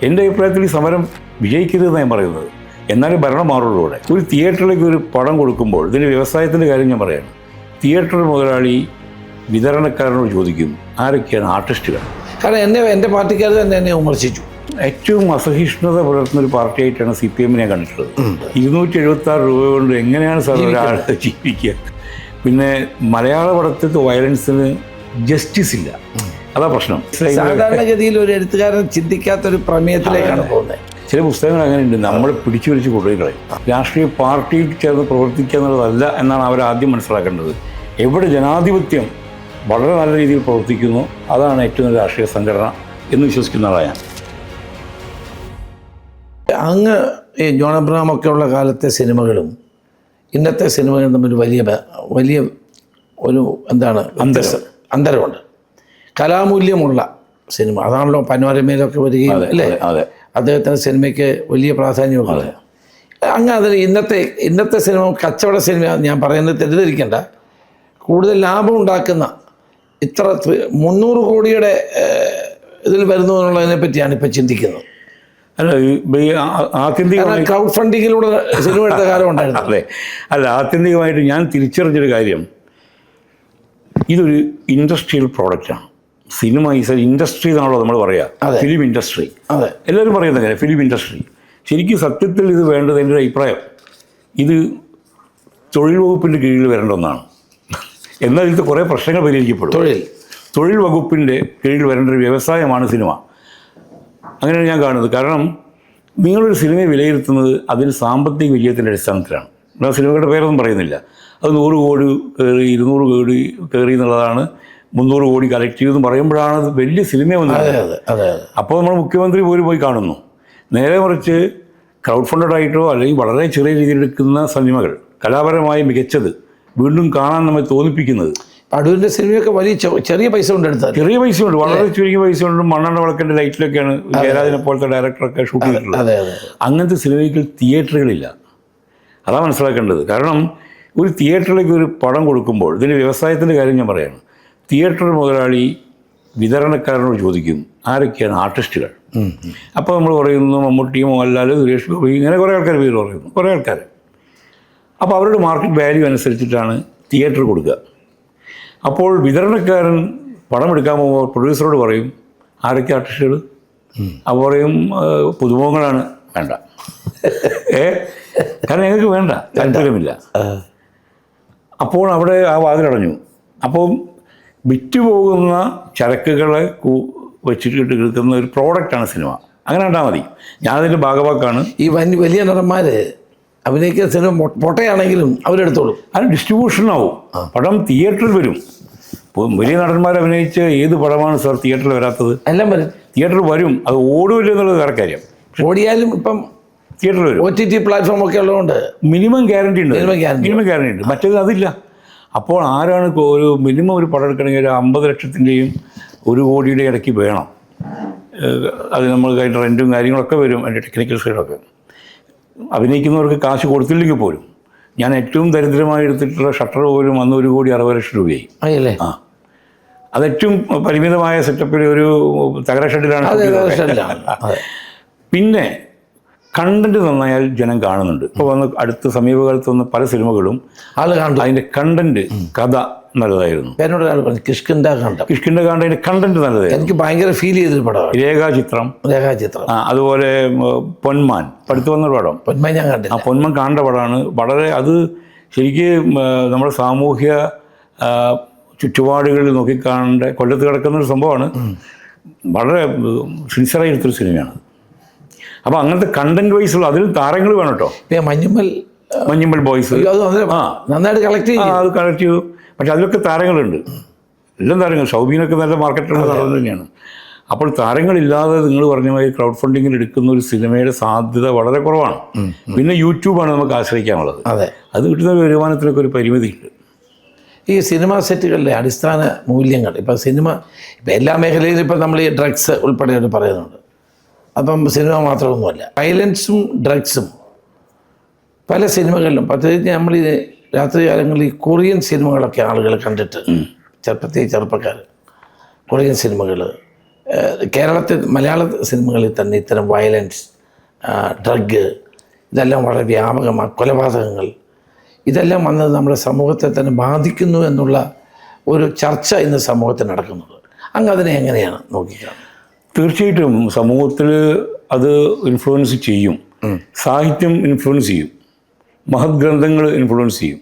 എൻ്റെ അഭിപ്രായത്തിൽ ഈ സമരം വിജയിക്കരുതെന്ന് ഞാൻ പറയുന്നത്. എന്നാലും ഭരണം മാറുള്ളൂ. ഇവിടെ ഒരു തിയേറ്ററിലേക്ക് ഒരു പടം കൊടുക്കുമ്പോൾ ഇതിൻ്റെ വ്യവസായത്തിൻ്റെ കാര്യം ഞാൻ പറയുകയാണ്. തിയേറ്റർ മുതലാളി വിതരണക്കാരനോട് ചോദിക്കും ആരൊക്കെയാണ് ആർട്ടിസ്റ്റുകൾ. കാരണം എൻ്റെ പാർട്ടിക്കാർ തന്നെ എന്നെ വിമർശിച്ചു. ഏറ്റവും അസഹിഷ്ണുത പുലർത്തുന്ന ഒരു പാർട്ടിയായിട്ടാണ് CPM ഞാൻ കണ്ടിട്ടുള്ളത്. 276 രൂപ കൊണ്ട് എങ്ങനെയാണ് സാർ ഒരാൾ ജീവിക്കുക? പിന്നെ മലയാള പടത്തിലത്തെ വയലൻസിന് ജസ്റ്റിസ് ഇല്ല, അതാ പ്രശ്നം. സാധാരണഗതിയിൽ ഒരു എഴുത്തുകാരൻ ചിന്തിക്കാത്തൊരു പ്രമേയത്തിലേക്കാണ് പോകുന്നത്. ചില പുസ്തകങ്ങൾ അങ്ങനെയുണ്ട്, നമ്മൾ പിടിച്ചു പിടിച്ച് കൊണ്ടുപോയി. രാഷ്ട്രീയ പാർട്ടിയിൽ ചേർന്ന് പ്രവർത്തിക്കുക എന്നുള്ളതല്ല എന്നാണ് അവർ ആദ്യം മനസ്സിലാക്കേണ്ടത്. എവിടെ ജനാധിപത്യം വളരെ നല്ല രീതിയിൽ പ്രവർത്തിക്കുന്നു അതാണ് ഏറ്റവും നല്ല രാഷ്ട്രീയ സംഘടന എന്ന് വിശ്വസിക്കുന്ന ആളാണ് ഞാൻ. അങ്ങ് ഈ ജോൺ അബ്രഹാമൊക്കെ ഉള്ള കാലത്തെ സിനിമകളും ഇന്നത്തെ സിനിമകളും തമ്മിൽ വലിയ ഒരു എന്താണ് അന്തരമുണ്ട്. കലാമൂല്യമുള്ള സിനിമ അതാണല്ലോ പനോരമയിലൊക്കെ വരികയും അല്ലേ, അദ്ദേഹത്തിൻ്റെ സിനിമയ്ക്ക് വലിയ പ്രാധാന്യമുള്ളത്. അങ്ങ് അതിൽ ഇന്നത്തെ സിനിമ കച്ചവട സിനിമ ഞാൻ പറയുന്നത് തെറ്റിദ്ധരിക്കേണ്ട, കൂടുതൽ ലാഭം ഉണ്ടാക്കുന്ന ഇത്ര 300 കോടിയുടെ ഇതിൽ വരുന്നു എന്നുള്ളതിനെ പറ്റിയാണ് ഇപ്പം ചിന്തിക്കുന്നത്. ആത്യന്തികമായി ക്രൗഡ് ഫണ്ടിങ്ങിലൂടെ സിനിമ എടുത്ത കാലം ഉണ്ടായിരുന്നു. അല്ല, ആത്യന്തികമായിട്ട് ഞാൻ തിരിച്ചറിഞ്ഞൊരു കാര്യം, ഇതൊരു ഇൻഡസ്ട്രിയൽ പ്രോഡക്റ്റാണ്. സിനിമ ഈസ് ഇൻഡസ്ട്രി എന്നാണല്ലോ നമ്മൾ പറയുക, ഫിലിം ഇൻഡസ്ട്രി. അതെ, എല്ലാവരും പറയുന്ന കാര്യം ഫിലിം ഇൻഡസ്ട്രി. ശരിക്കും സത്യത്തിൽ ഇത് വേണ്ടത്, എൻ്റെ ഒരു അഭിപ്രായം, ഇത് തൊഴിൽ വകുപ്പിൻ്റെ കീഴിൽ വരേണ്ട ഒന്നാണ്. എന്നാൽ ഇതിൽ കുറേ പ്രശ്നങ്ങൾ പരിഹരിക്കപ്പെടും. തൊഴിൽ വകുപ്പിൻ്റെ കീഴിൽ വരേണ്ട ഒരു വ്യവസായമാണ് സിനിമ. അങ്ങനെയാണ് ഞാൻ കാണുന്നത്. കാരണം നിങ്ങളൊരു സിനിമയെ വിലയിരുത്തുന്നത് അതിന് സാമ്പത്തിക വിജയത്തിൻ്റെ അടിസ്ഥാനത്തിലാണ്. ഞാൻ സിനിമകളുടെ പേരൊന്നും പറയുന്നില്ല. അത് 100 കോടി കയറി 200 കോടി കയറി എന്നുള്ളതാണ്, 300 കോടി കളക്ട് ചെയ്തെന്ന് പറയുമ്പോഴാണ് അത് വലിയ സിനിമ വന്നത്. അപ്പോൾ നമ്മൾ മുഖ്യമന്ത്രി പോയി കാണുന്നു. നേരെ മറിച്ച് ക്രൗഡ് ഫണ്ടഡ് ആയിട്ടോ അല്ലെങ്കിൽ വളരെ ചെറിയ രീതിയിൽ എടുക്കുന്ന സിനിമകൾ, കലാപരമായി മികച്ചത്, വീണ്ടും കാണാൻ നമ്മെ തോന്നിപ്പിക്കുന്നത്. അടൂരിൻ്റെ സിനിമയൊക്കെ വലിയ ചെറിയ പൈസ കൊണ്ട് എടുത്താൽ, ചെറിയ പൈസ കൊണ്ട്, വളരെ ചുരുങ്ങിയ പൈസ കൊണ്ട് മണ്ണെണ്ണ വിളക്കിൻ്റെ ലൈറ്റിലൊക്കെയാണ് ജയരാജനെ പോലത്തെ ഡയറക്ടറൊക്കെ ഷൂട്ട് ചെയ്തിട്ടുള്ളത്. അങ്ങനത്തെ സിനിമയ്ക്ക് തിയേറ്ററുകളില്ല, അതാണ് മനസ്സിലാക്കേണ്ടത്. കാരണം ഒരു തിയേറ്ററിലേക്ക് ഒരു പടം കൊടുക്കുമ്പോൾ ഇതിൻ്റെ വ്യവസായത്തിൻ്റെ കാര്യം ഞാൻ പറയുകയാണ്. തിയേറ്റർ മുതലാളി വിതരണക്കാരനോട് ചോദിക്കും ആരൊക്കെയാണ് ആർട്ടിസ്റ്റുകൾ. അപ്പോൾ നമ്മൾ പറയുന്നു മമ്മൂട്ടി, മോഹൻലാൽ, സുരേഷ് ഗോപി, ഇങ്ങനെ കുറേ ആൾക്കാർ പേര് പറയുന്നു, കുറേ ആൾക്കാർ. അപ്പോൾ അവരുടെ മാർക്കറ്റ് വാല്യൂ അനുസരിച്ചിട്ടാണ് തിയേറ്റർ കൊടുക്കുക. അപ്പോൾ വിതരണക്കാരൻ പടം എടുക്കാൻ പോകുമ്പോൾ പ്രൊഡ്യൂസറോട് പറയും ആരൊക്കെ ആർട്ടിസ്റ്റുകൾ. അപ്പോൾ പറയും പുതുമുഖങ്ങളാണ്, വേണ്ട, കാരണം ഞങ്ങൾക്ക് വേണ്ട, താല്പര്യമില്ല. അപ്പോൾ അവിടെ ആ വാതിലടഞ്ഞു. അപ്പോൾ വിറ്റുപോകുന്ന ചരക്കുകളെ വെച്ചിട്ട് എടുക്കുന്ന ഒരു പ്രോഡക്റ്റാണ് സിനിമ. അങ്ങനെ കണ്ടാൽ മതി. ഞാനതിൻ്റെ ഭാഗവാക്കാണ്. ഈ വലിയ നടന്മാർ അഭിനയിക്കുന്ന സിനിമ പൊട്ടയാണെങ്കിലും അവരെടുത്തോളും, അത് ഡിസ്ട്രിബ്യൂഷനാവും, പടം തിയേറ്ററിൽ വരും. വലിയ നടന്മാർ അഭിനയിച്ച ഏത് പടമാണ് സാർ തിയേറ്ററിൽ വരാത്തത്? എല്ലാം വരും, തിയേറ്ററിൽ വരും. അത് ഓടില്ല എന്നുള്ളത് വേറെ കാര്യം. ഓടിയാലും ഇപ്പം തിയേറ്ററിൽ വരും. OTT പ്ലാറ്റ്ഫോം ഒക്കെ ഉള്ളതുകൊണ്ട് മിനിമം ഗ്യാരണ്ടി ഉണ്ട്. മറ്റേത് അതില്ല. അപ്പോൾ ആരാണ് ഒരു മിനിമം ഒരു പടം എടുക്കണമെങ്കിൽ ഒരു 50 ലക്ഷത്തിൻ്റെയും 1 കോടിയുടെ ഇടയ്ക്ക് വേണം. അത് നമ്മൾ കഴിഞ്ഞ റെൻറ്റും കാര്യങ്ങളൊക്കെ വരും, അതിൻ്റെ ടെക്നിക്കൽ സൈഡൊക്കെ. അഭിനയിക്കുന്നവർക്ക് കാശ് കൊടുത്തില്ലെങ്കിൽ പോലും, ഞാൻ ഏറ്റവും ദരിദ്രമായി എടുത്തിട്ടുള്ള ഷട്ടർ പോലും അന്ന് 1,60,00,000 രൂപയായി. ആ, അത് ഏറ്റവും പരിമിതമായ സെറ്റപ്പിൽ ഒരു തകര ഷെഡിലാണ്. പിന്നെ കണ്ടന്റ് നന്നായാൽ ജനം കാണുന്നുണ്ട്. ഇപ്പോൾ വന്ന് അടുത്ത സമീപകാലത്ത് വന്ന പല സിനിമകളും അതിൻ്റെ കണ്ടന്റ്, കഥ നല്ലതായിരുന്നു. എന്നോട് പറഞ്ഞു കിഷ്കിൻ്റെ അതിൻ്റെ കണ്ടന്റ് നല്ലതായിരുന്നു. എനിക്ക് ഭയങ്കര ഫീൽ ചെയ്തൊരു പടമാണ് രേഖാചിത്രം. അതുപോലെ പൊന്മാൻ, അടുത്ത് വന്നൊരു പടം പൊന്മാൻ ഞാൻ കണ്ടില്ല. പൊന്മാൻ കാണേണ്ട പടമാണ്. വളരെ അത് ശരിക്കും നമ്മുടെ സാമൂഹ്യ ചുറ്റുപാടുകളിൽ നോക്കിക്കാണേണ്ട, കൊല്ലത്ത് കിടക്കുന്നൊരു സംഭവമാണ്. വളരെ സിൻസിയറായി എടുത്തൊരു സിനിമയാണ്. അപ്പോൾ അങ്ങനത്തെ കണ്ടന്റ് വൈസുള്ള അതിൽ താരങ്ങൾ വേണം കേട്ടോ. മഞ്ഞുമ്മൽ ബോയ്സ് നന്നായിട്ട് കളക്ട് ചെയ്തു. പക്ഷെ അതിലൊക്കെ താരങ്ങളുണ്ട്, എല്ലാം താരങ്ങൾ. ഷൗബീനൊക്കെ നല്ല മാർക്കറ്റുള്ള താരം തന്നെയാണ്. അപ്പോൾ താരങ്ങളില്ലാതെ നിങ്ങൾ പറഞ്ഞ മാതിരി ക്രൗഡ് ഫണ്ടിങ്ങിൽ എടുക്കുന്ന ഒരു സിനിമയുടെ സാധ്യത വളരെ കുറവാണ്. പിന്നെ യൂട്യൂബാണ് നമുക്ക് ആശ്രയിക്കാനുള്ളത്. അത് കിട്ടുന്ന വരുമാനത്തിനൊക്കെ ഒരു പരിമിതിയുണ്ട്. ഈ സിനിമാ സെറ്റുകളിലെ അടിസ്ഥാന മൂല്യങ്ങൾ, ഇപ്പം എല്ലാ മേഖലയിലും ഇപ്പം നമ്മൾ ഈ ഡ്രഗ്സ് ഉൾപ്പെടെ പറയുന്നുണ്ട്. അപ്പം സിനിമ മാത്രമൊന്നുമല്ല, വയലൻസും ഡ്രഗ്സും പല സിനിമകളിലും, പ്രത്യേകിച്ച് നമ്മൾ ഈ രാത്രികാലങ്ങളിൽ ഈ കൊറിയൻ സിനിമകളൊക്കെ ആളുകൾ കണ്ടിട്ട്, പ്രത്യേകിച്ച് ചെറുപ്പക്കാർ കൊറിയൻ സിനിമകൾ, കേരളത്തിൽ മലയാള സിനിമകളിൽ തന്നെ ഇത്തരം വയലൻസ്, ഡ്രഗ്, ഇതെല്ലാം വളരെ വ്യാപകമാണ്. കൊലപാതകങ്ങൾ, ഇതെല്ലാം വന്നത് നമ്മുടെ സമൂഹത്തെ തന്നെ ബാധിക്കുന്നു എന്നുള്ള ഒരു ചർച്ച ഇന്ന് സമൂഹത്തിൽ നടക്കുന്നുണ്ട്. അങ്ങ് അതിനെ എങ്ങനെയാണ് നോക്കിക്കാണുന്നത്? തീർച്ചയായിട്ടും സമൂഹത്തിൽ അത് ഇൻഫ്ലുവൻസ് ചെയ്യും. സാഹിത്യം ഇൻഫ്ലുവൻസ് ചെയ്യും, മഹത് ഗ്രന്ഥങ്ങൾ ഇൻഫ്ലുവൻസ് ചെയ്യും,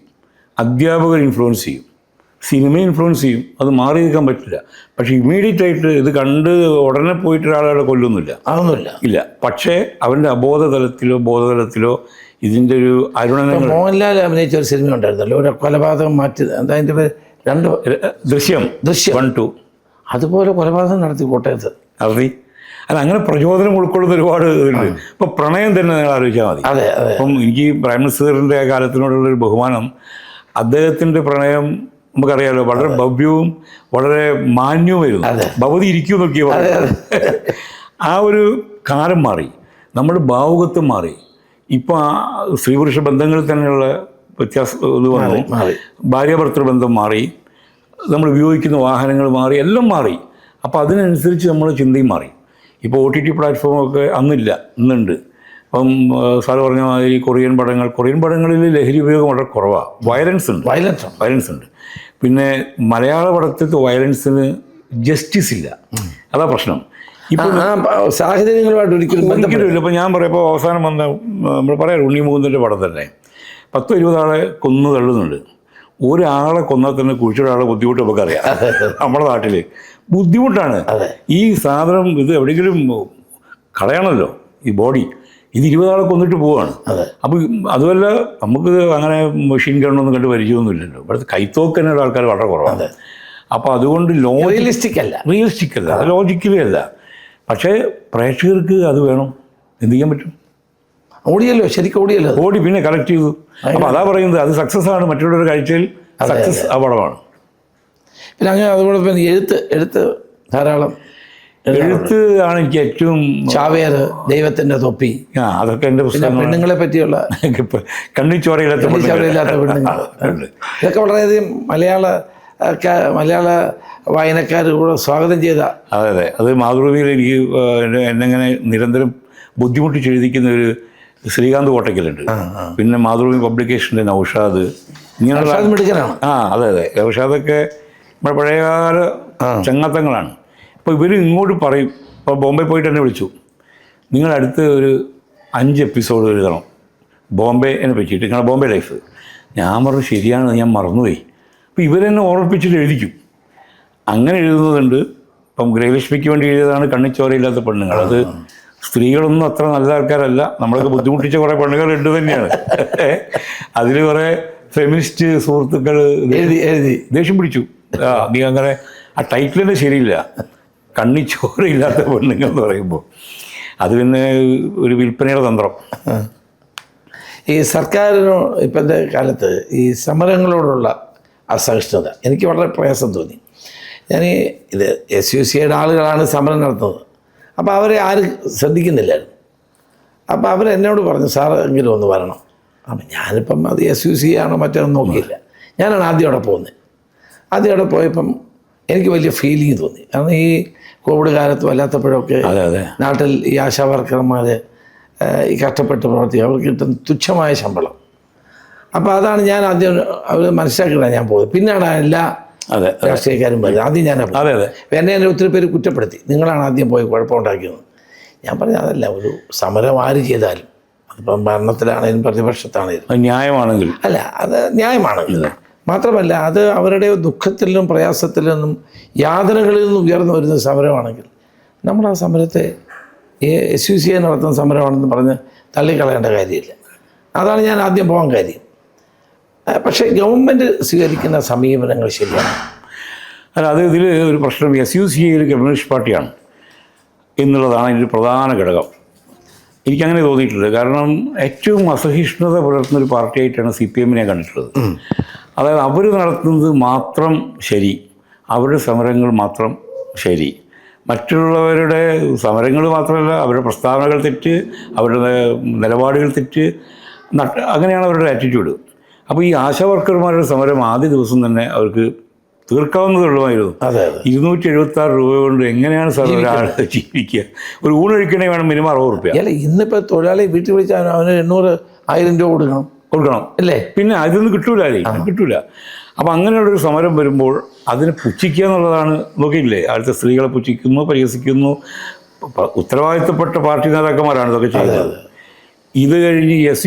അധ്യാപകർ ഇൻഫ്ലുവൻസ് ചെയ്യും, സിനിമ ഇൻഫ്ലുവൻസ് ചെയ്യും. അത് മാറി നിൽക്കാൻ പറ്റില്ല. പക്ഷേ ഇമ്മീഡിയറ്റ് ആയിട്ട് ഇത് കണ്ട് ഉടനെ പോയിട്ട് ഒരാളെ കൊല്ലൊന്നുമില്ല, അതൊന്നുമില്ല ഇല്ല. പക്ഷേ അവൻ്റെ അബോധതലത്തിലോ ബോധതലത്തിലോ ഇതിൻ്റെ ഒരു അരുണനങ്ങൾ. മോഹൻലാൽ അഭിനയിച്ച ഒരു സിനിമ ഉണ്ടായിരുന്നല്ലോ, ഒരു കൊലപാതകം മാറ്റി, എന്താ അതിൻ്റെ പേര്, ദൃശ്യം 1, 2. അതുപോലെ കൊലപാതകം നടത്തി കോട്ടയത്ത് നടത്തി. അല്ല, അങ്ങനെ പ്രചോദനം ഉൾക്കൊള്ളുന്ന ഒരുപാട് ഇതുണ്ട്. ഇപ്പോൾ പ്രണയം തന്നെ നിങ്ങൾ ആലോചിച്ചാൽ മതി. അതെ അതെ. അപ്പം എനിക്ക് പ്രൈം മിനിസ്റ്ററിൻ്റെ കാലത്തിനോടുള്ളൊരു ബഹുമാനം, അദ്ദേഹത്തിൻ്റെ പ്രണയം നമുക്കറിയാലോ, വളരെ ഭവ്യവും വളരെ മാന്യവുമായിരുന്നു. ഭവതി ഇരിക്കൂ നോക്കിയ ആ ഒരു കാലം മാറി, നമ്മുടെ ഭാവുകത്വം മാറി. ഇപ്പം ആ സ്ത്രീ പുരുഷ ബന്ധങ്ങളിൽ തന്നെയുള്ള വ്യത്യാസം ഇത് വന്നു. ഭാര്യാഭർത്തൃ ബന്ധം മാറി, നമ്മൾ ഉപയോഗിക്കുന്ന വാഹനങ്ങൾ മാറി, എല്ലാം മാറി. അപ്പോൾ അതിനനുസരിച്ച് നമ്മുടെ ചിന്തയും മാറി. ഇപ്പോൾ OTT പ്ലാറ്റ്ഫോമൊക്കെ അന്നില്ല, ഇന്നുണ്ട്. അപ്പം സാറ് പറഞ്ഞ മാതിരി കൊറിയൻ പടങ്ങളിൽ ലഹരി ഉപയോഗം വളരെ കുറവാണ്. വയലൻസ് ഉണ്ട്. പിന്നെ മലയാള പടത്തിലത്തെ വയലൻസിന് ജസ്റ്റിസ് ഇല്ല, അതാ പ്രശ്നം. ഇപ്പോൾ സാഹചര്യങ്ങളുമായിട്ട് ഒരിക്കലും ഇല്ല. ഇപ്പോൾ ഞാൻ പറയാം, ഇപ്പോൾ അവസാനം വന്ന നമ്മൾ പറയാം ഉണ്ണി മുകുന്ദൻ്റെ പടം തന്നെ 10-20 ആളെ കൊന്നു തള്ളുന്നുണ്ട്. ഒരാളെ കൊന്നാൽ തന്നെ കുഴിച്ചൊരാളെ ബുദ്ധിമുട്ട് നമുക്കറിയാം. നമ്മുടെ നാട്ടിൽ ബുദ്ധിമുട്ടാണ്. ഈ സാധനം ഇത് എവിടെയെങ്കിലും കളയണമല്ലോ, ഈ ബോഡി. ഇത് 20 ആളെ കൊന്നിട്ട് പോവുകയാണ്. അപ്പോൾ അതുമല്ല, നമുക്ക് അങ്ങനെ മെഷീൻ ഗണ്ണൊന്നും കണ്ട് പരിചയമൊന്നുമില്ലല്ലോ. ഇവിടുത്തെ കൈത്തോക്കനുള്ള ആൾക്കാർ വളരെ കുറവാണ്. അപ്പോൾ അതുകൊണ്ട് റിയലിസ്റ്റിക് അല്ല, ലോജിക്കലി അല്ല. പക്ഷേ പ്രേക്ഷകർക്ക് അത് വേണം. എന്ത് ചെയ്യാൻ പറ്റും? ഓടിയല്ലോ, ശരിക്കും ഓടി, പിന്നെ കറക്റ്റ് ചെയ്തു. അപ്പോൾ അതാ പറയുന്നത്, അത് സക്സസ് ആണ്. മറ്റുള്ളവരുടെ കാഴ്ചയിൽ സക്സസ് ആ പടമാണ്. പിന്നെ അങ്ങനെ അതുപോലെ തന്നെ എഴുത്ത് ധാരാളം എഴുത്ത് ആണ് എനിക്ക് ഏറ്റവും. ചാവേർ, ദൈവത്തിൻ്റെ തൊപ്പി, അതൊക്കെ എൻ്റെ പുസ്തകം. പെണ്ണുങ്ങളെ പറ്റിയുള്ള കണ്ണിച്ചോരയില്ലാത്ത പെണ്ണുങ്ങൾ, ഇതൊക്കെ വളരെയധികം മലയാള വായനക്കാർ കൂടെ സ്വാഗതം ചെയ്ത. അതെ. അത് മാതൃഭൂമിയിൽ എനിക്ക് എന്നെങ്ങനെ നിരന്തരം ബുദ്ധിമുട്ടിച്ച് എഴുതിക്കുന്ന ഒരു ശ്രീകാന്ത് കോട്ടയ്ക്കലുണ്ട്. പിന്നെ മാതൃഭൂമി പബ്ലിക്കേഷൻ്റെ നൗഷാദ്, ഇങ്ങനെയുള്ള അതെ. നൗഷാദൊക്കെ നമ്മുടെ പഴയകാല ചങ്ങാത്തങ്ങളാണ്. അപ്പോൾ ഇവർ ഇങ്ങോട്ട് പറയും. ഇപ്പോൾ ബോംബെ പോയിട്ട് എന്നെ വിളിച്ചു, നിങ്ങൾ അടുത്ത് ഒരു 5 എപ്പിസോഡ് എഴുതണം ബോംബെനെ പറ്റിയിട്ട്, നിങ്ങളുടെ ബോംബെ ലൈഫ്. ഞാൻ പറഞ്ഞു ശരിയാണ്, ഞാൻ മറന്നുപോയി. അപ്പോൾ ഇവരെന്നെ ഓർമ്മിപ്പിച്ചിട്ട് എഴുതിക്കും. അങ്ങനെ എഴുതുന്നതുണ്ട്. ഇപ്പം ഗൃഹലക്ഷ്മിക്ക് വേണ്ടി എഴുതിയതാണ് കണ്ണിച്ചോരയില്ലാത്ത പെണ്ണുങ്ങൾ. അത് സ്ത്രീകളൊന്നും അത്ര നല്ല ആൾക്കാരല്ല, നമ്മളൊക്കെ ബുദ്ധിമുട്ടിച്ച കുറേ പെണ്ണുങ്ങൾ ഉണ്ട് തന്നെയാണ്. അതിൽ കുറേ ഫെമിനിസ്റ്റ് സുഹൃത്തുക്കൾ എഴുതി ദേഷ്യം പിടിച്ചു. നീ അങ്ങനെ ആ ടൈറ്റിൽ തന്നെ ശരിയില്ല, കണ്ണിച്ചോരയില്ലാത്ത പെണ്ണുങ്ങൾ എന്ന് പറയുമ്പോൾ അത് പിന്നെ ഒരു വിൽപ്പനയുടെ തന്ത്രം. ഈ സർക്കാരിനോ ഇപ്പോഴത്തെ കാലത്ത് ഈ സമരങ്ങളോടുള്ള അസഹിഷ്ണുത എനിക്ക് വളരെ പ്രയാസം തോന്നി. ഇത് SUCയുടെ ആളുകളാണ് സമരം നടത്തുന്നത്. അപ്പോൾ അവരെ ആരും ശ്രദ്ധിക്കുന്നില്ലായിരുന്നു. അപ്പോൾ അവരെന്നോട് പറഞ്ഞു, സാർ എങ്കിലും ഒന്ന് വരണം. അപ്പം ഞാനിപ്പം അത് SUC ആണോ മറ്റൊന്നും നോക്കിയില്ല. ഞാനാണ് ആദ്യം അവിടെ പോകുന്നത്. ആദ്യം അവിടെ പോയപ്പം എനിക്ക് വലിയ ഫീലിംഗ് തോന്നി. കാരണം ഈ കോവിഡ് കാലത്ത് വല്ലാത്തപ്പോഴൊക്കെ നാട്ടിൽ ഈ ആശാ വർക്കർമാർ ഈ കഷ്ടപ്പെട്ട് പ്രവർത്തിക്കുക, അവർക്ക് കിട്ടുന്ന തുച്ഛമായ ശമ്പളം. അപ്പോൾ അതാണ് ഞാൻ ആദ്യം അവർ മനസ്സിലാക്കിയിട്ടാണ് ഞാൻ പോയത്. പിന്നെയാണ് എല്ലാ രാഷ്ട്രീയക്കാരും പറയുന്നത്. ആദ്യം ഞാൻ എന്നെ ഒത്തിരി പേര് കുറ്റപ്പെടുത്തി, നിങ്ങളാണ് ആദ്യം പോയി കുഴപ്പമുണ്ടാക്കിയത്. ഞാൻ പറഞ്ഞു അതല്ല, ഒരു സമരം ആര് ചെയ്താലും, അതിപ്പം ഭരണത്തിലാണെങ്കിലും പ്രതിപക്ഷത്താണെങ്കിലും ന്യായമാണെങ്കിൽ അല്ല, അത് ന്യായമാണെങ്കിൽ മാത്രമല്ല, അത് അവരുടെ ദുഃഖത്തിൽ നിന്നും പ്രയാസത്തിൽ നിന്നും യാതനകളിൽ നിന്നും ഉയർന്നു വരുന്ന സമരമാണെങ്കിൽ നമ്മൾ ആ സമരത്തെ SUC നടത്തുന്ന സമരമാണെന്ന് പറഞ്ഞ് തള്ളിക്കളയേണ്ട കാര്യമില്ല. അതാണ് ഞാൻ ആദ്യം പോകാൻ കാര്യം. പക്ഷേ ഗവൺമെൻറ് സ്വീകരിക്കുന്ന സമീപനങ്ങൾ ശരിയാണ്. അല്ല, അത് ഇതിൽ ഒരു പ്രശ്നം, SUC ഒരു കമ്മ്യൂണിസ്റ്റ് പാർട്ടിയാണ് എന്നുള്ളതാണ് ഇതിൻ്റെ പ്രധാന ഘടകം. എനിക്കങ്ങനെ തോന്നിയിട്ടുള്ളത്. കാരണം ഏറ്റവും അസഹിഷ്ണുത പുലർത്തുന്നൊരു പാർട്ടിയായിട്ടാണ് CPM കണ്ടിട്ടുള്ളത്. അതായത് അവർ നടത്തുന്നത് മാത്രം ശരി, അവരുടെ സമരങ്ങൾ മാത്രം ശരി, മറ്റുള്ളവരുടെ സമരങ്ങൾ മാത്രമല്ല അവരുടെ പ്രസ്താവനകൾ തെറ്റ്, അവരുടെ നിലപാടുകൾ തെറ്റ്, അങ്ങനെയാണ് അവരുടെ ആറ്റിറ്റ്യൂഡ്. അപ്പോൾ ഈ ആശാ വർക്കർമാരുടെ സമരം ആദ്യ ദിവസം തന്നെ അവർക്ക് തീർക്കാവുന്നതുള്ളമായിരുന്നു. അതെ അതെ 276 രൂപ കൊണ്ട് എങ്ങനെയാണ് സാർ ഒരാൾ ജീവിക്കുക? ഒരു ഊണ് കഴിക്കണേ വേണം മിനിമം 60 രൂപ. അല്ല ഇന്നിപ്പോൾ തൊഴിലാളി വീട്ടിൽ വിളിച്ചാൽ അവന് 800-1000 രൂപ കൊടുക്കണം അല്ലേ? പിന്നെ അതൊന്നും കിട്ടൂല, കിട്ടൂല. അപ്പം അങ്ങനെയുള്ളൊരു സമരം വരുമ്പോൾ അതിനെ പുച്ഛിക്കുക എന്നുള്ളതാണ്. നോക്കിയില്ലേ, അടുത്ത സ്ത്രീകളെ പുച്ഛിക്കുന്നു, പരിഹസിക്കുന്നു. ഉത്തരവാദിത്തപ്പെട്ട പാർട്ടി നേതാക്കന്മാരാണ് ഇതൊക്കെ ചെയ്യുന്നത്. ഇത് കഴിഞ്ഞ്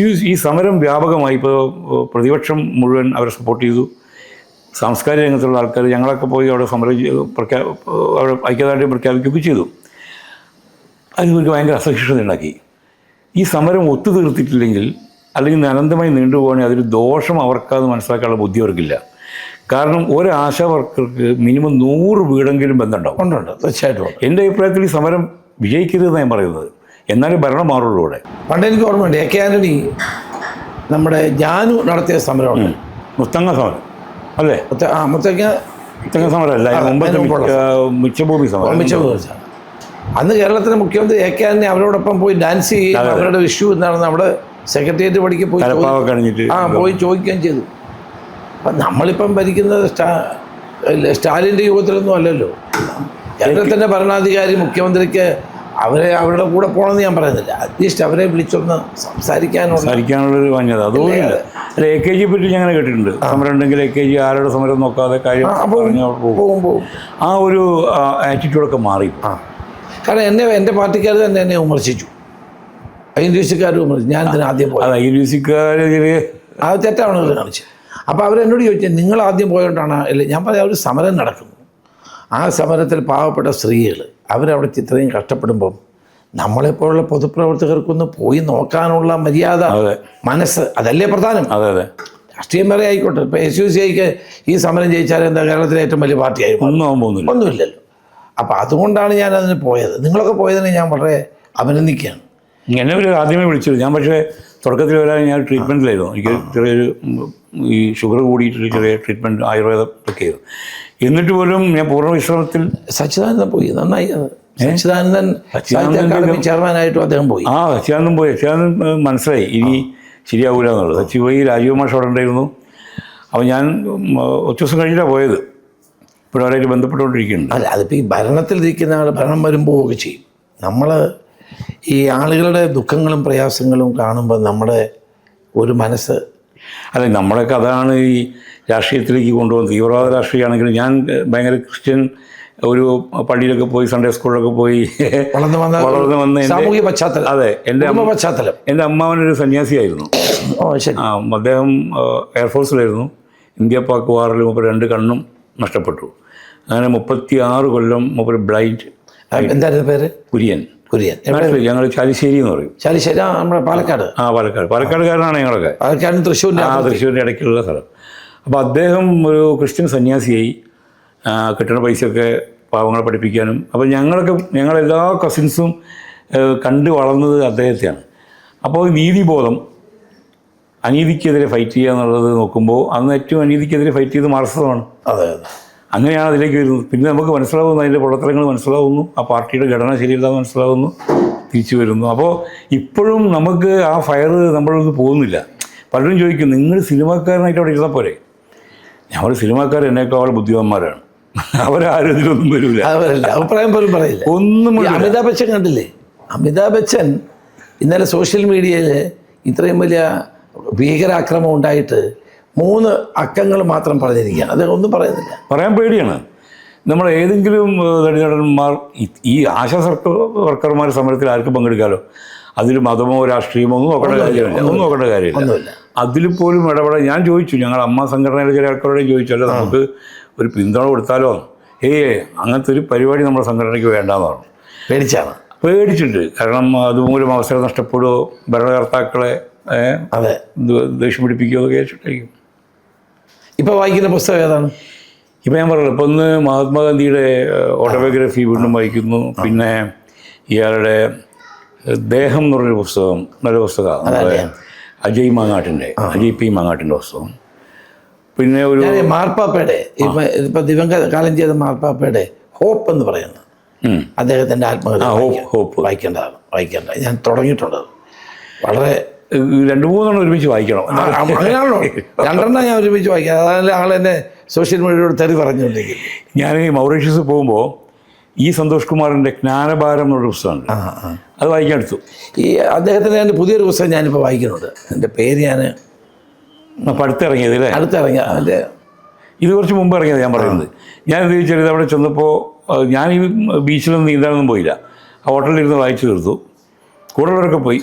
ഈ സമരം വ്യാപകമായി. ഇപ്പോൾ പ്രതിപക്ഷം മുഴുവൻ അവരെ സപ്പോർട്ട് ചെയ്തു. സാംസ്കാരിക രംഗത്തുള്ള ആൾക്കാർ ഞങ്ങളൊക്കെ പോയി അവിടെ സമരം അവിടെ ഐക്യദാർഢ്യം പ്രഖ്യാപിക്കുകയൊക്കെ ചെയ്തു. അതിനൊരു ഭയങ്കര അസഹിഷ്ണുത ഉണ്ടാക്കി. ഈ സമരം ഒത്തുതീർത്തിട്ടില്ലെങ്കിൽ അല്ലെങ്കിൽ അനന്തമായി നീണ്ടുപോകണമെങ്കിൽ അതൊരു ദോഷം അവർക്കത് മനസ്സിലാക്കാനുള്ള ബുദ്ധി അവർക്കില്ല. കാരണം ഒരു ആശാ വർക്കർക്ക് മിനിമം 100 വീടെങ്കിലും ബന്ധമുണ്ടാവും. ഉണ്ട് തീർച്ചയായിട്ടും. എൻ്റെ അഭിപ്രായത്തിൽ ഈ സമരം വിജയിക്കരുതെന്ന് ഞാൻ പറയുന്നത്. എന്നാലും ഭരണം മാറുള്ളൂ ഇവിടെ. പണ്ട് എനിക്ക് ഓർമ്മയുണ്ട് എ കെ ആന്റണി നമ്മുടെ ജാനു നടത്തിയ സമരമുണ്ട്, മുത്തങ്ങ സമരം അല്ലേ? മുത്തങ്ങ സമരമല്ല, മിച്ചഭൂമി സമരം. അന്ന് കേരളത്തിലെ മുഖ്യമന്ത്രി എ കെ ആന്റണി അവരോടൊപ്പം പോയി ഡാൻസ് ചെയ്യുകയും അവരുടെ വിഷു എന്താണെന്ന് അവിടെ സെക്രട്ടേറിയറ്റ് പടിക്ക് പോയി പോയി ചോദിക്കുകയും ചെയ്തു. അപ്പം നമ്മളിപ്പം ഭരിക്കുന്നത് സ്റ്റാലിൻ്റെ യുഗത്തിലൊന്നും അല്ലല്ലോ. കേരളത്തിൻ്റെ ഭരണാധികാരി മുഖ്യമന്ത്രിക്ക് അവരുടെ കൂടെ പോകണമെന്ന് ഞാൻ പറയുന്നില്ല, അറ്റ്ലീസ്റ്റ് അവരെ വിളിച്ചൊന്ന് സംസാരിക്കാനുള്ളൊരു മാന്യത അതുപോലില്ല. അല്ല, എ കെ ജിയെ പറ്റി ഞാൻ അങ്ങനെ കേട്ടിട്ടുണ്ട്. സമരം ഉണ്ടെങ്കിൽ എ കെ ജി ആരുടെ സമരം നോക്കാതെ കാര്യം പോകുമ്പോൾ ആ ഒരു ആറ്റിറ്റ്യൂഡൊക്കെ മാറി. കാരണം എൻ്റെ പാർട്ടിക്കാർ തന്നെ എന്നെ വിമർശിച്ചു, INTUC-കാർ വിമർശിച്ചു. ഞാൻ ഇതിന് ആദ്യം പോയി INTUC-കാർ അത് തെറ്റാണ് അവർ കാണിച്ചത്. അപ്പോൾ അവരെന്നോട് ചോദിച്ചാൽ നിങ്ങൾ ആദ്യം പോയോണ്ടാണ് അല്ല? ഞാൻ പറയാം, ഒരു സമരം നടക്കുന്നു, ആ സമരത്തിൽ പാവപ്പെട്ട സ്ത്രീകൾ അവരവിടെ ഇത്രയും കഷ്ടപ്പെടുമ്പം നമ്മളെപ്പോലുള്ള പൊതുപ്രവർത്തകർക്കൊന്ന് പോയി നോക്കാനുള്ള മര്യാദ, മനസ്സ്, അതല്ലേ പ്രധാനം. അതെ രാഷ്ട്രീയം വരെ ആയിക്കോട്ടെ. ഇപ്പോൾ SUCIക്ക് ഈ സമരം ജയിച്ചാൽ എന്താ കേരളത്തിലെ ഏറ്റവും വലിയ പാർട്ടിയായി? ഒന്നുമില്ലല്ലോ. അപ്പോൾ അതുകൊണ്ടാണ് ഞാൻ അതിന് പോയത്. നിങ്ങളൊക്കെ പോയതിനെ ഞാൻ വളരെ അഭിനന്ദിക്കുകയാണ്. എന്നെ ഒരു ആദ്യമേ വിളിച്ചത് ഞാൻ, പക്ഷേ തുടക്കത്തിൽ വരാൻ ഞാൻ ട്രീറ്റ്മെൻറ്റിലായിരുന്നു. എനിക്ക് ചെറിയൊരു ഈ ഷുഗർ കൂടിയിട്ട് ചെറിയ ട്രീറ്റ്മെൻറ്റ് ആയുർവേദമൊക്കെ ആയിരുന്നു. എന്നിട്ട് പോലും ഞാൻ പൂർണ്ണ വിശ്രമത്തിൽ. സച്ചിദാനന്ദൻ പോയി, നന്നായി. സച്ചിദാനന്ദൻ ചെയർമാനായിട്ടും അദ്ദേഹം പോയി. സച്ചിദാനന്ദൻ പോയി. സച്ചിദാനന്ദൻ മനസ്സിലായി ഇനി ശരിയാവില്ല എന്നുള്ളത്. സച്ചി പോയി. രാജീവ് മാഷ് അവിടെ ഉണ്ടായിരുന്നു. അപ്പോൾ ഞാൻ 8 ദിവസം കഴിഞ്ഞിട്ടാണ് പോയത്. ഇപ്പോഴും അവരായിട്ട് ബന്ധപ്പെട്ടുകൊണ്ടിരിക്കുന്നുണ്ട്. അല്ല, അതിപ്പോൾ ഈ ഭരണത്തിലിരിക്കുന്ന ആൾ ഭരണം വരുമ്പോൾ ഒക്കെ ചെയ്യും. നമ്മൾ ഈ ആളുകളുടെ ദുഃഖങ്ങളും പ്രയാസങ്ങളും കാണുമ്പോൾ നമ്മുടെ ഒരു മനസ്സ്. അല്ല, നമ്മളൊക്കെ അതാണ് ഈ രാഷ്ട്രീയത്തിലേക്ക് കൊണ്ടുപോകുന്നത്. തീവ്രവാദ രാഷ്ട്രീയമാണെങ്കിലും ഞാൻ ഭയങ്കര ക്രിസ്ത്യൻ ഒരു പള്ളിയിലൊക്കെ പോയി സൺഡേ സ്കൂളിലൊക്കെ പോയി വളർന്നു വന്ന് സാമൂഹിക പശ്ചാത്തലം. അതെ, പശ്ചാത്തലം. എൻ്റെ അമ്മാവനൊരു സന്യാസിയായിരുന്നു. അദ്ദേഹം എയർഫോഴ്സിലായിരുന്നു. ഇന്ത്യ പാക് വാറിൽ 2 കണ്ണും നഷ്ടപ്പെട്ടു. അങ്ങനെ 36 കൊല്ലം ബ്ലൈൻഡ്. എന്തായിരുന്നു പേര്? കുര്യൻ. ഞങ്ങൾ ചാലിശ്ശേരി എന്ന് പറയും. ചാലിശ്ശേരി നമ്മുടെ പാലക്കാട്. പാലക്കാടുകാരനാണ് ഞങ്ങളൊക്കെ. തൃശ്ശൂരിൻ്റെ ഇടയ്ക്കുള്ള സ്ഥലം. അപ്പോൾ അദ്ദേഹം ഒരു ക്രിസ്ത്യൻ സന്യാസിയായി. കിട്ടുന്ന പൈസയൊക്കെ പാവങ്ങളെ പഠിപ്പിക്കാനും. അപ്പോൾ ഞങ്ങളെല്ലാ കസിൻസും കണ്ട് വളർന്നത് അദ്ദേഹത്തെയാണ്. അപ്പോൾ നീതിബോധം, അനീതിക്കെതിരെ ഫൈറ്റ് ചെയ്യുക എന്നുള്ളത് നോക്കുമ്പോൾ അന്ന് ഏറ്റവും അനീതിക്കെതിരെ ഫൈറ്റ് ചെയ്ത് മാർക്സിസമാണ്. അതെ, അങ്ങനെയാണ് അതിലേക്ക് വരുന്നത്. പിന്നെ നമുക്ക് മനസ്സിലാവുന്നു, അതിൻ്റെ പൊള്ളത്തരങ്ങൾ മനസ്സിലാവുന്നു, ആ പാർട്ടിയുടെ ഘടന ശരിയല്ലാതെ മനസ്സിലാവുന്നു, തിരിച്ചു വരുന്നു. അപ്പോൾ ഇപ്പോഴും നമുക്ക് ആ ഫയർ നമ്മളൊന്നും പോകുന്നില്ല. പലരും ചോദിക്കും, നിങ്ങൾ സിനിമാക്കാരനായിട്ട് അവിടെ ഇരുന്നാൽ പോരെ? ഞങ്ങൾ സിനിമാക്കാർ എന്നേക്കാൾ ബുദ്ധിമാന്മാരാണ്. അവരാരും ഇതിലൊന്നും വരില്ല, അഭിപ്രായം പോലും പറയില്ല. ഒന്നും. അമിതാഭ് ബച്ചൻ കണ്ടില്ലേ? അമിതാഭ് ബച്ചൻ ഇന്നലെ സോഷ്യൽ മീഡിയയിൽ ഇത്രയും വലിയ ഭീകരാക്രമണം ഉണ്ടായിട്ട് 3 അക്കങ്ങൾ മാത്രം പറഞ്ഞിരിക്കുകയാണ്. അത് ഒന്നും പറയുന്നില്ല. പറയാൻ പേടിയാണ്. നമ്മൾ ഏതെങ്കിലും നടന്മാർ ഈ ആശാ വർക്കർമാർ സമരത്തിൽ ആർക്കും പങ്കെടുക്കാമല്ലോ. അതിൽ മതമോ രാഷ്ട്രീയമോ ഒന്നും നോക്കേണ്ട കാര്യമില്ല. അതിൽ പോലും ഇടപെടാൻ ഞാൻ ചോദിച്ചു. ഞങ്ങൾ അമ്മ സംഘടനയിലെ ചില ആൾക്കാരോടെയും ചോദിച്ചല്ലോ, നമുക്ക് ഒരു പിന്തുണ കൊടുത്താലോ? അങ്ങനത്തെ ഒരു പരിപാടി നമ്മുടെ സംഘടനയ്ക്ക് വേണ്ടാന്ന് പറഞ്ഞു. പേടിച്ചിട്ട്. കാരണം അതുമൂലം അവസരം നഷ്ടപ്പെടുമോ, ഭരണകർത്താക്കളെ ദേഷ്യം പിടിപ്പിക്കുകയോ എന്നൊക്കെ വെച്ചിട്ടായിരിക്കും. ഇപ്പോൾ വായിക്കുന്ന പുസ്തകം ഏതാണ്? ഇപ്പം ഞാൻ പറഞ്ഞു, ഇപ്പം ഒന്ന് മഹാത്മാഗാന്ധിയുടെ ഓട്ടോബയോഗ്രഫി വീണ്ടും വായിക്കുന്നു. പിന്നെ ഇയാളുടെ ദേഹം എന്ന് പറഞ്ഞൊരു പുസ്തകം, നല്ല പുസ്തകമാണ്. അജയ് പി മാങ്ങാട്ടിൻ്റെ പുസ്തകം. പിന്നെ ഒരു മാർപ്പാപ്പയുടെ ഇപ്പം ദിവംകാലം ചെയ്ത മാർപ്പാപ്പയുടെ ഹോപ്പ് എന്ന് പറയുന്നത് അദ്ദേഹത്തിൻ്റെ ആത്മകഥ വായിക്കേണ്ട. ഞാൻ തുടങ്ങിയിട്ടുണ്ട്. വളരെ 2-3 ഒരുമിച്ച് വായിക്കണം. അങ്ങനെയാണല്ലോ. 2 ഞാൻ ഒരുമിച്ച് വായിക്കാം. അതായത് ആളെന്നെ സോഷ്യൽ മീഡിയയോട് തെറി പറഞ്ഞുകൊണ്ടെങ്കിൽ. ഞാൻ ഈ മൗറീഷ്യസ് പോകുമ്പോൾ ഈ സന്തോഷ് കുമാറിൻ്റെ ജ്ഞാനഭാരം എന്നുള്ള പുസ്തകമുണ്ട്, അത് വായിക്കാൻ എടുത്തു. ഈ അദ്ദേഹത്തിൻ്റെ എൻ്റെ പുതിയൊരു പുസ്തകം ഞാനിപ്പോൾ വായിക്കുന്നുണ്ട്. എൻ്റെ പേര് ഞാൻ അപ്പോൾ അടുത്തിറങ്ങിയത് അല്ലേ? അടുത്തിറങ്ങിയ അതിൻ്റെ ഇത് കുറച്ച് മുമ്പ് ഇറങ്ങിയത് ഞാൻ പറയുന്നത്. ഞാൻ എന്ത് ചോദിച്ചാൽ അവിടെ ചെന്നപ്പോൾ ഞാൻ ഈ ബീച്ചിലൊന്നും നീന്താനൊന്നും പോയില്ല. ആ ഹോട്ടലിലിരുന്ന് വായിച്ചു തീർത്തു. കൂടുതലവരൊക്കെ പോയി.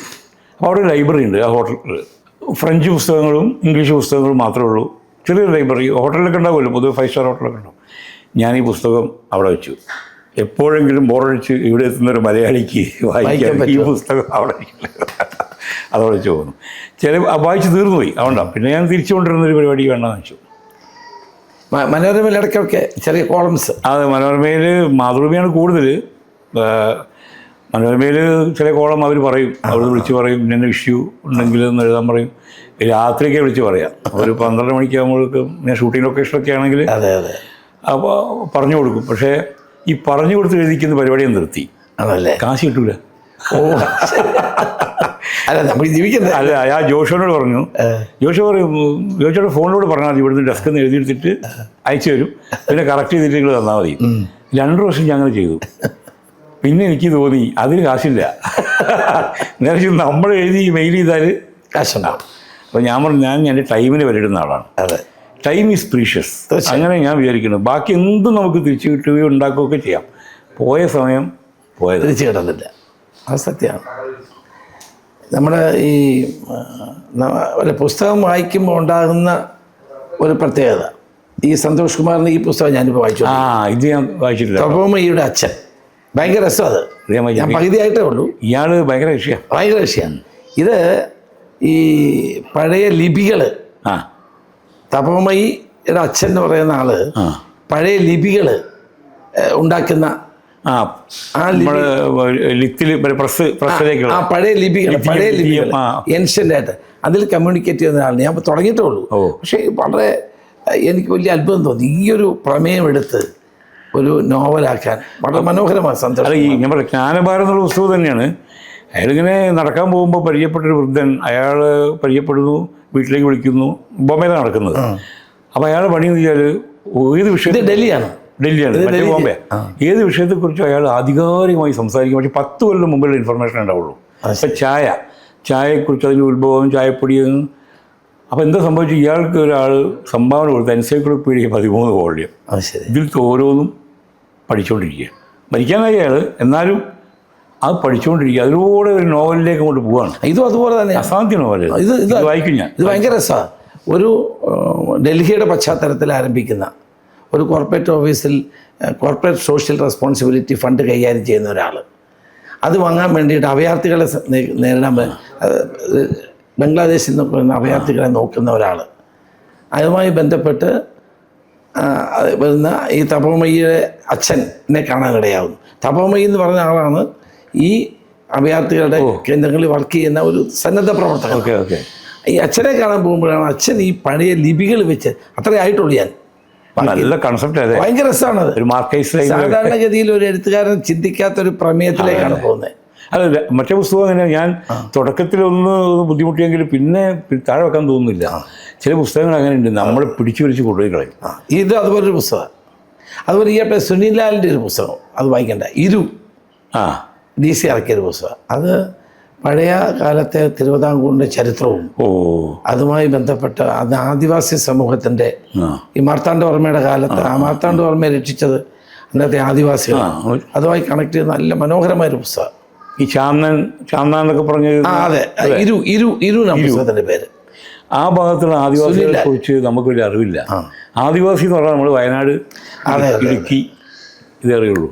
അപ്പോൾ അവിടെ ലൈബ്രറി ഉണ്ട് ആ ഹോട്ടലിൽ. ഫ്രഞ്ച് പുസ്തകങ്ങളും ഇംഗ്ലീഷ് പുസ്തകങ്ങളും മാത്രമേ ഉള്ളൂ. ചെറിയൊരു ലൈബ്രറി ഹോട്ടലിലൊക്കെ ഉണ്ടാവുമല്ലോ, പൊതുവെ 5 സ്റ്റാർ ഹോട്ടലൊക്കെ ഉണ്ടാവും. ഞാൻ ഈ പുസ്തകം അവിടെ വെച്ചു. എപ്പോഴെങ്കിലും ബോറടിച്ച് ഇവിടെ എത്തുന്നൊരു മലയാളിക്ക് വായിക്കാൻ ഈ പുസ്തകം അവിടെ അതവിടെ വെച്ച് പോകുന്നു. വായിച്ച് തീർന്നു പോയി. അതുകൊണ്ടാണ് പിന്നെ ഞാൻ തിരിച്ചു കൊണ്ടിരുന്നൊരു പരിപാടി വേണമെന്ന് വെച്ചു. മനോരമയിൽ ഇടയ്ക്കൊക്കെ ചെറിയ കോളംസ്. അതെ, മനോരമയിൽ മാതൃഭൂമിയാണ് കൂടുതൽ. മനോരമയിൽ ചില കോളം അവർ പറയും, അവർ വിളിച്ച് പറയും ഇന്ന ഇഷ്യൂ ഉണ്ടെങ്കിൽ എന്ന് എഴുതാൻ പറയും. രാത്രിയൊക്കെ വിളിച്ച് പറയാം. ഒരു 12 മണിക്കാകുമ്പോഴേക്കും ഞാൻ ഷൂട്ടിംഗ് ലൊക്കേഷനൊക്കെ ആണെങ്കിൽ അപ്പോൾ പറഞ്ഞു കൊടുക്കും. പക്ഷേ ഈ പറഞ്ഞു കൊടുത്ത് എഴുതിക്കുന്ന പരിപാടിയെ നിർത്തി. അതല്ലേ, കാശ് കിട്ടൂല. ഓ അല്ല, നമ്മൾ ജീവിക്കുന്നത്. അല്ല, ആ ജോഷോനോട് പറഞ്ഞു. ജോഷോയുടെ ഫോണിനോട് പറഞ്ഞാൽ മതി, ഇവിടുന്ന് ഡെസ്കിൽ നിന്ന് എഴുതിയെടുത്തിട്ട് അയച്ചു തരും, പിന്നെ കറക്റ്റ് ചെയ്തിട്ട് നിങ്ങൾ തന്നാൽ മതി. 2 പ്രാവശ്യം ഞങ്ങൾ ചെയ്തു. പിന്നെ എനിക്ക് തോന്നി അതിന് കാശില്ല. നേരെ നമ്മൾ എഴുതി മെയിൽ ചെയ്താൽ കാശുണ്ടാവും. അപ്പോൾ ഞാൻ പറഞ്ഞു, ഞാൻ എൻ്റെ ടൈമിന് വിലയിടുന്ന ആളാണ്. അതെ, ടൈം ഈസ് പ്രീഷ്യസ്. അങ്ങനെ ഞാൻ വിചാരിക്കുന്നു. ബാക്കി എന്തും നമുക്ക് തിരിച്ചു കിട്ടുകയോ ഉണ്ടാക്കുകയൊക്കെ ചെയ്യാം. പോയ സമയം പോയത് തിരിച്ചു കിട്ടുന്നില്ല. അത് സത്യമാണ്. നമ്മുടെ ഈ ഒരു പുസ്തകം വായിക്കുമ്പോൾ ഉണ്ടാകുന്ന ഒരു പ്രത്യേകത, ഈ സന്തോഷ് കുമാറിൻ്റെ ഈ പുസ്തകം ഞാനിപ്പോൾ വായിച്ചു. ഇത് ഞാൻ വായിച്ചിട്ടില്ല. തപോമയിയുടെ അച്ഛൻ. ഭയങ്കര രസം. അത് ഞാൻ പകുതിയായിട്ടേ ഉള്ളൂ. ഇയാൾ ഭയങ്കര വിഷയമാണ്. ഇത് ഈ പഴയ ലിപികൾ, തപോമയിയുടെ അച്ഛൻ എന്ന് പറയുന്ന ആള് പഴയ ലിപികൾ ഉണ്ടാക്കുന്ന പഴയ ലിപികൾ ഏൻഷ്യൻ്റ് ആയിട്ട് അതിൽ കമ്മ്യൂണിക്കേറ്റ് ചെയ്യുന്ന ആളാണ്. ഞാൻ തുടങ്ങിയിട്ടേ ഉള്ളൂ. പക്ഷേ വളരെ എനിക്ക് വലിയ അത്ഭുതം തോന്നി. ഈ ഒരു പ്രമേയം എടുത്ത് ഒരു നോവലാക്കാൻ വളരെ മനോഹരമാണ്. സന്തോഷം. ഈ ഞാൻ പറയാം, ജ്ഞാനഭാരം എന്നുള്ള പുസ്തകം തന്നെയാണ്. അയാളിങ്ങനെ നടക്കാൻ പോകുമ്പോൾ പരിചയപ്പെട്ടൊരു വൃദ്ധൻ, അയാൾ പരിചയപ്പെടുന്നു, വീട്ടിലേക്ക് വിളിക്കുന്നു. ബോംബെയിലാണ് നടക്കുന്നത്. അപ്പോൾ അയാൾ പണിയെന്ന് വെച്ചാൽ ഏത് വിഷയം, ഡൽഹിയാണ് മറ്റേ ബോംബെ, ഏത് വിഷയത്തെക്കുറിച്ചും അയാൾ ആധികാരികമായി സംസാരിക്കും. പക്ഷേ 10 കൊല്ലം മുമ്പുള്ള ഇൻഫർമേഷൻ ഉണ്ടാവുള്ളൂ. അപ്പം ചായയെക്കുറിച്ച്, അതിൻ്റെ ഉത്ഭവം, ചായപ്പൊടിയും. അപ്പോൾ എന്താ സംഭവിച്ചു, ഇയാൾക്ക് ഒരാൾ സംഭാവന കൊടുത്ത എൻസൈക്ലോപീഡിയ 13 വോള്യം. ഇതിൽ ഓരോന്നും പഠിച്ചുകൊണ്ടിരിക്കുക. മരിക്കാനായി അയാൾ, എന്നാലും അത് പഠിച്ചുകൊണ്ടിരിക്കുക. അതിലൂടെ ഒരു നോവലിലേക്ക് കൊണ്ട് പോവുകയാണ്. ഇതും അതുപോലെ തന്നെ അസാധ്യ നോവൽ. ഇത് വായിക്കും ഞാൻ. ഇത് ഭയങ്കര രസമാണ്. ഒരു ഡൽഹിയുടെ പശ്ചാത്തലത്തിൽ ആരംഭിക്കുന്ന ഒരു കോർപ്പറേറ്റ് ഓഫീസിൽ കോർപ്പറേറ്റ് സോഷ്യൽ റെസ്പോൺസിബിലിറ്റി ഫണ്ട് കൈകാര്യം ചെയ്യുന്ന ഒരാൾ, അത് വാങ്ങാൻ വേണ്ടിയിട്ട് അഭയാർത്ഥികളെ നേരിടാൻ ബംഗ്ലാദേശിൽ നിന്ന് വരുന്ന അഭയാർത്ഥികളെ നോക്കുന്ന ഒരാൾ, അതുമായി ബന്ധപ്പെട്ട് വരുന്ന ഈ തപോമയിയുടെ അച്ഛനെ കാണാനിടയാവുന്നു. തപോമയി എന്ന് പറഞ്ഞ ആളാണ് ഈ അഭയാർത്ഥികളുടെ കേന്ദ്രങ്ങളിൽ വർക്ക് ചെയ്യുന്ന ഒരു സന്നദ്ധ പ്രവർത്തകൻ. ഈ അച്ഛനെ കാണാൻ പോകുമ്പോഴാണ് അച്ഛൻ ഈ പഴയ ലിപികൾ വെച്ച്, അത്രേ ആയിട്ടുള്ളൂ ഞാൻ. നല്ല കൺസെപ്റ്റ്. ഭയങ്കര രസമാണത്. സാധാരണഗതിയിൽ ഒരു എഴുത്തുകാരൻ ചിന്തിക്കാത്തൊരു പ്രമേയത്തിലേക്കാണ് പോകുന്നത്. അല്ല, മറ്റേ പുസ്തകം തന്നെ ഞാൻ തുടക്കത്തിലൊന്ന് ബുദ്ധിമുട്ടിയെങ്കിലും പിന്നെ താഴെ വെക്കാൻ തോന്നുന്നില്ല. ചില പുസ്തകങ്ങൾ അങ്ങനെ ഉണ്ട്, നമ്മളെ പിടിച്ചു പിടിച്ച് കൊണ്ടുപോയി കളയും. ഇത് അതുപോലൊരു പുസ്തകം. അതുപോലെ ഈ സുനിൽ ലാലിൻ്റെ ഒരു പുസ്തകം, അത് വായിക്കണ്ട, DC ഇറക്കിയൊരു പുസ്തകം. അത് പഴയ കാലത്തെ തിരുവിതാംകൂറിൻ്റെ ചരിത്രവും അതുമായി ബന്ധപ്പെട്ട് അത് ആദിവാസി സമൂഹത്തിൻ്റെ, ഈ മാർത്താണ്ഡവർമ്മയുടെ കാലത്ത് ആ മാർത്താണ്ഡവർമ്മയെ രക്ഷിച്ചത് അന്നത്തെ ആദിവാസികൾ, അതുമായി കണക്ട് ചെയ്ത് നല്ല മനോഹരമായൊരു പുസ്തകം. ഈ ചാന്നൊക്കെ പറഞ്ഞ അതെ, ഇരു പുസ്തകത്തിൻ്റെ പേര്. ആ ഭാഗത്തുള്ള ആദിവാസികളെ കുറിച്ച് നമുക്ക് വലിയ അറിവില്ല. ആദിവാസി എന്ന് പറഞ്ഞാൽ നമ്മൾ വയനാട്, ഇടുക്കി, ഇതേ അറിയുള്ളൂ.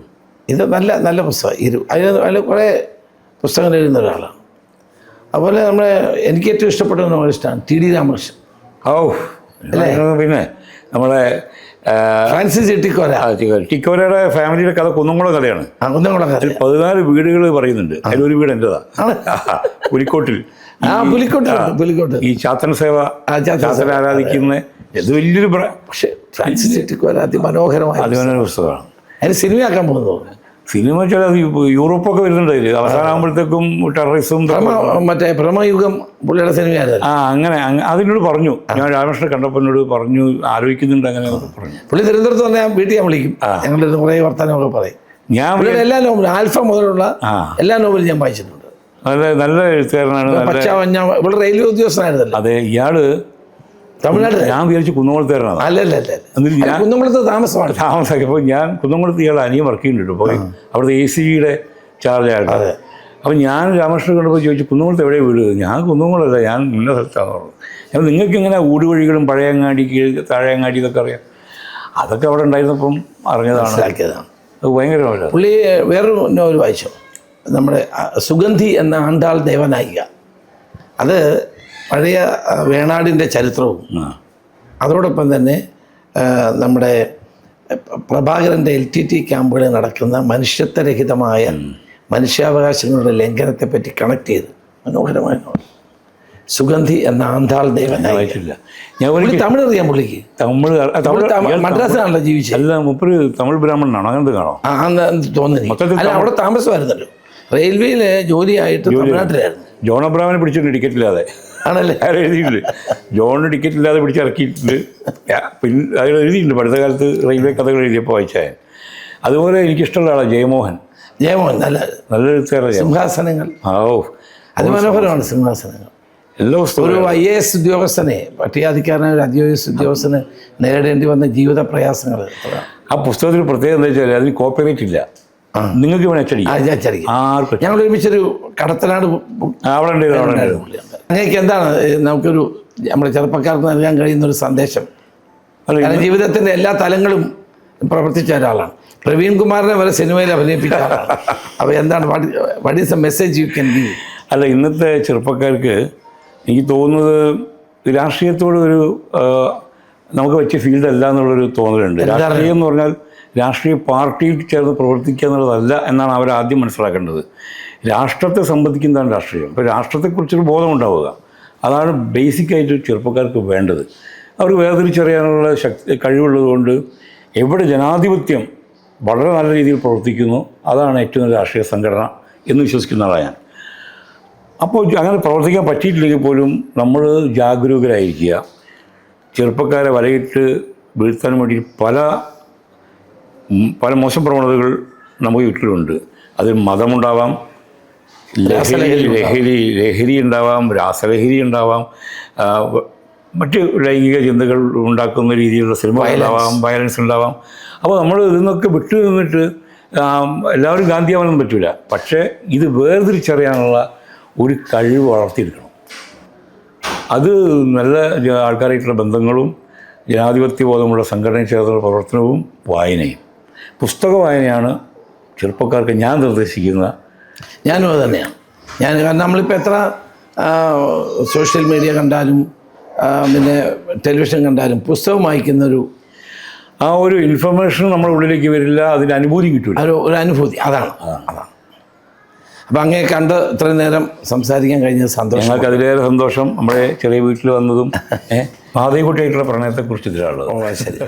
ഇത് നല്ല നല്ല പുസ്തകം. അതിൽ കുറേ പുസ്തകങ്ങൾ എഴുതുന്ന ഒരാളാണ്. അതുപോലെ എനിക്ക് ഏറ്റവും ഇഷ്ടപ്പെട്ട നോവലിസ്റ്റാണ് TD രാമകൃഷ്ണൻ. പിന്നെ നമ്മുടെ ഫ്രാൻസിസ് ടിക്കോരയുടെ ഫാമിലിയുടെ കഥ കുന്നംകുളം കഥയാണ്. 14 വീടുകൾ പറയുന്നുണ്ട്. അതിലൊരു വീട് എൻ്റെതാ, പുലിക്കോട്ടിൽ. ഈ ചാത്തൻ സേവ, ചാത്തൻ ആരാധിക്കുന്ന ഇത് വലിയൊരു, പക്ഷേ ഫ്രാൻസിസ് ടിക്കോര അതിമനോഹരമായ പുസ്തകമാണ്. അതിന് സിനിമയാക്കാൻ പോകുന്നത്. സിനിമ വെച്ചാൽ അത് യൂറോപ്പൊക്കെ വരുന്നുണ്ടായില്ലേ, അവസാനമാകുമ്പോഴത്തേക്കും ടെററിസം മറ്റേ ഭ്രമയുഗം പുള്ളിയുടെ സിനിമയായിരുന്നു. അങ്ങനെ അതിനോട് പറഞ്ഞു. ഞാൻ രാമകൃഷ്ണനെ കണ്ടപ്പോൾ എന്നോട് പറഞ്ഞു, ആലോചിക്കുന്നുണ്ട് അങ്ങനെ പറഞ്ഞു. പുള്ളി തിരുവനന്തപുരത്ത് തന്നെ വീട്ടിൽ ഞാൻ വിളിക്കും, ഞങ്ങളുടെ കുറേ വർത്തമാനമൊക്കെ പറയും. ഞാൻ എല്ലാ നോവലും ആൽഫ മുതലുള്ള എല്ലാ നോവലും ഞാൻ വായിച്ചിട്ടുണ്ട്. നല്ല എഴുത്തുകാരനാണ്. ഇവിടെ റെയിൽവേ ഉദ്യോഗസ്ഥനായിരുന്നല്ലോ. അതെ, ഇയാള് തമിഴ്നാട്. ഞാൻ വിചാരിച്ചു കുന്നംകുളത്തുകാരനാണ്. അല്ലല്ല, ഞാൻ കുന്നംകുളത്ത് താമസമാക്കിയപ്പോൾ ഞാൻ കുന്നംകുളത്ത് ഇയാൾ അനിയൻ വർക്ക് ചെയ്യുന്നുണ്ട്, പോയി അവിടുത്തെ ACBയുടെ ചാർജായിട്ട്. അപ്പോൾ ഞാൻ രാമകൃഷ്ണൻ കണ്ടപ്പോൾ ചോദിച്ചു, കുന്നംകുളത്ത് എവിടെ വീട്? ഞാൻ കുന്നംകുളമല്ല, ഞാൻ ഇന്ന സ്ഥലത്താണെന്ന് പറഞ്ഞു. ഞാൻ നിങ്ങൾക്ക് ഇങ്ങനെ ഊടുവഴികളും പഴയങ്ങാടിക്ക് താഴെയങ്ങാടി ഇതൊക്കെ അറിയാം. അതൊക്കെ അവിടെ ഉണ്ടായിരുന്നപ്പം അറിഞ്ഞതാണ്. അത് ഭയങ്കരമല്ല. പുള്ളി വേറൊരു നോവൽ വായിച്ചു, നമ്മുടെ സുഗന്ധി എന്ന ആണ്ടാൾ ദേവനായിക. അത് പഴയ വേണാടിൻ്റെ ചരിത്രവും അതോടൊപ്പം തന്നെ നമ്മുടെ പ്രഭാകരൻ്റെ LTT ക്യാമ്പുകളിൽ നടക്കുന്ന മനുഷ്യത്വരഹിതമായ മനുഷ്യാവകാശങ്ങളുടെ ലംഘനത്തെപ്പറ്റി കണക്ട് ചെയ്ത് മനോഹരമായ നോവൽ സുഗന്ധി എന്ന ആണ്ടാൾ ദേവനായിക. ഞാൻ തമിഴ് അറിയാം പുള്ളിക്ക്. മദ്രാസിലാണല്ലോ ജീവിച്ചത്. അല്ല, മുപ്പര് തമിഴ് ബ്രാഹ്മണനാണോ? അങ്ങനെ കാണോ തോന്നുന്നു. അല്ല, അവിടെ താമസമായിരുന്നല്ലോ. റെയിൽവേയിൽ ജോലിയായിട്ട് തമിഴ്നാട്ടിലായിരുന്നു. ജോൺ അബ്രാമിനെ പിടിച്ചിട്ടുണ്ട് ടിക്കറ്റില്ലാതെ. ആണല്ലേ? എഴുതിയിട്ടുണ്ട്, ജോണിന് ടിക്കറ്റില്ലാതെ പിടിച്ചിറക്കിയിട്ടുണ്ട്. പിന്നെ അതിൽ എഴുതിയിട്ടുണ്ട് പടുത്ത കാലത്ത് റെയിൽവേ കഥകൾ എഴുതിയപ്പോൾ വായിച്ചാൽ. അതുപോലെ എനിക്കിഷ്ടമുള്ള ആളാണ് ജയമോഹൻ. നല്ല എഴുത്തുകാരാണ്. സിംഹാസനങ്ങൾ. അതിമനോഹരമാണ് സിംഹാസനങ്ങൾ. എല്ലാ പുസ്തകവും ഒരു IAS ഉദ്യോഗസ്ഥനെ, പട്ടികാധികാരനായ ഒരു IAS ഉദ്യോഗസ്ഥന് നേരിടേണ്ടി വന്ന ജീവിത പ്രയാസങ്ങൾ. ആ പുസ്തകത്തിൽ പ്രത്യേകത എന്താ വെച്ചാൽ അതിന് കോപ്പിറൈറ്റ് ഇല്ല. നിങ്ങൾക്ക് വേണം അച്ചടിക്കും. ഞങ്ങൾ ഒരുമിച്ചൊരു കടത്തനാട് അവിടെ അങ്ങനെയൊക്കെ എന്താണ് നമുക്കൊരു നമ്മുടെ ചെറുപ്പക്കാർക്ക് നൽകാൻ കഴിയുന്ന ഒരു സന്ദേശം? കാരണം ജീവിതത്തിൻ്റെ എല്ലാ തലങ്ങളും പ്രവർത്തിച്ച ഒരാളാണ്. പ്രവീൺ കുമാറിനെ വരെ സിനിമയിൽ അഭിനയിപ്പിച്ച ആളാണ്. അപ്പോൾ എന്താണ് what is A message you can give? അല്ല, ഇന്നത്തെ ചെറുപ്പക്കാർക്ക് എനിക്ക് തോന്നുന്നത് രാഷ്ട്രീയത്തോട് ഒരു നമുക്ക് വെച്ച ഫീൽഡ് അല്ല എന്നുള്ളൊരു തോന്നലുണ്ട്. രാഷ്ട്രീയം എന്ന് പറഞ്ഞാൽ രാഷ്ട്രീയ പാർട്ടിയിൽ ചേർന്ന് പ്രവർത്തിക്കുക എന്നുള്ളതല്ല എന്നാണ് അവർ ആദ്യം മനസ്സിലാക്കേണ്ടത്. രാഷ്ട്രത്തെ സംബന്ധിക്കുന്നതാണ് രാഷ്ട്രീയം. ഇപ്പോൾ രാഷ്ട്രത്തെക്കുറിച്ചൊരു ബോധമുണ്ടാവുക, അതാണ് ബേസിക്കായിട്ട് ചെറുപ്പക്കാർക്ക് വേണ്ടത്. അവർ വേർതിരിച്ചറിയാനുള്ള കഴിവുള്ളതുകൊണ്ട് എവിടെ ജനാധിപത്യം വളരെ നല്ല രീതിയിൽ പ്രവർത്തിക്കുന്നു അതാണ് ഏറ്റവും നല്ല രാഷ്ട്രീയ സംഘടന എന്ന് വിശ്വസിക്കുന്ന ആളാണ് ഞാൻ. അപ്പോൾ അങ്ങനെ പ്രവർത്തിക്കാൻ പറ്റിയിട്ടില്ലെങ്കിൽ പോലും നമ്മൾ ജാഗരൂകരായിരിക്കുക. ചെറുപ്പക്കാരെ വലയിട്ട് വീഴ്ത്താൻ വേണ്ടി പല മോശം പ്രവണതകൾ നമുക്ക് ചുറ്റിലുണ്ട്. അതിൽ മതമുണ്ടാവാം, ലഹരി ഉണ്ടാവാം, രാസലഹരി ഉണ്ടാവാം, മറ്റ് ലൈംഗിക ചിന്തകൾ ഉണ്ടാക്കുന്ന രീതിയിലുള്ള സിനിമകളുണ്ടാവാം, വയലൻസ് ഉണ്ടാവാം. അപ്പോൾ നമ്മൾ ഇതിൽ വിട്ടു നിന്നിട്ട് എല്ലാവരും ഗാന്ധിയാവാനൊന്നും പറ്റില്ല. പക്ഷേ ഇത് വേർതിരിച്ചറിയാനുള്ള ഒരു കഴിവ് വളർത്തിയെടുക്കണം. അത് നല്ല ആൾക്കാരായിട്ടുള്ള ബന്ധങ്ങളും ജനാധിപത്യ ബോധമുള്ള സംഘടനയിൽ ചേർന്നുള്ള പ്രവർത്തനവും വായനയും. പുസ്തക വായനയാണ് ചെറുപ്പക്കാർക്ക് ഞാൻ നിർദ്ദേശിക്കുന്ന. ഞാനും അത് തന്നെയാണ്. കാരണം നമ്മളിപ്പോൾ എത്ര സോഷ്യൽ മീഡിയ കണ്ടാലും പിന്നെ ടെലിവിഷൻ കണ്ടാലും പുസ്തകം വായിക്കുന്നൊരു ഒരു ഇൻഫർമേഷൻ നമ്മുടെ ഉള്ളിലേക്ക് വരില്ല, അതിൻ്റെ അനുഭൂതി കിട്ടില്ല. ഒരു അനുഭൂതി അതാണ്. അപ്പം അങ്ങനെ കണ്ട് ഇത്രയും നേരം സംസാരിക്കാൻ കഴിഞ്ഞത് സന്തോഷം. ഞങ്ങൾക്ക് അതിലേറെ സന്തോഷം നമ്മുടെ ചെറിയ വീട്ടിൽ വന്നതും പാതയെക്കുട്ടിയായിട്ടുള്ള പ്രണയത്തെക്കുറിച്ച് ഇതിലാണുള്ളത്. ശരി.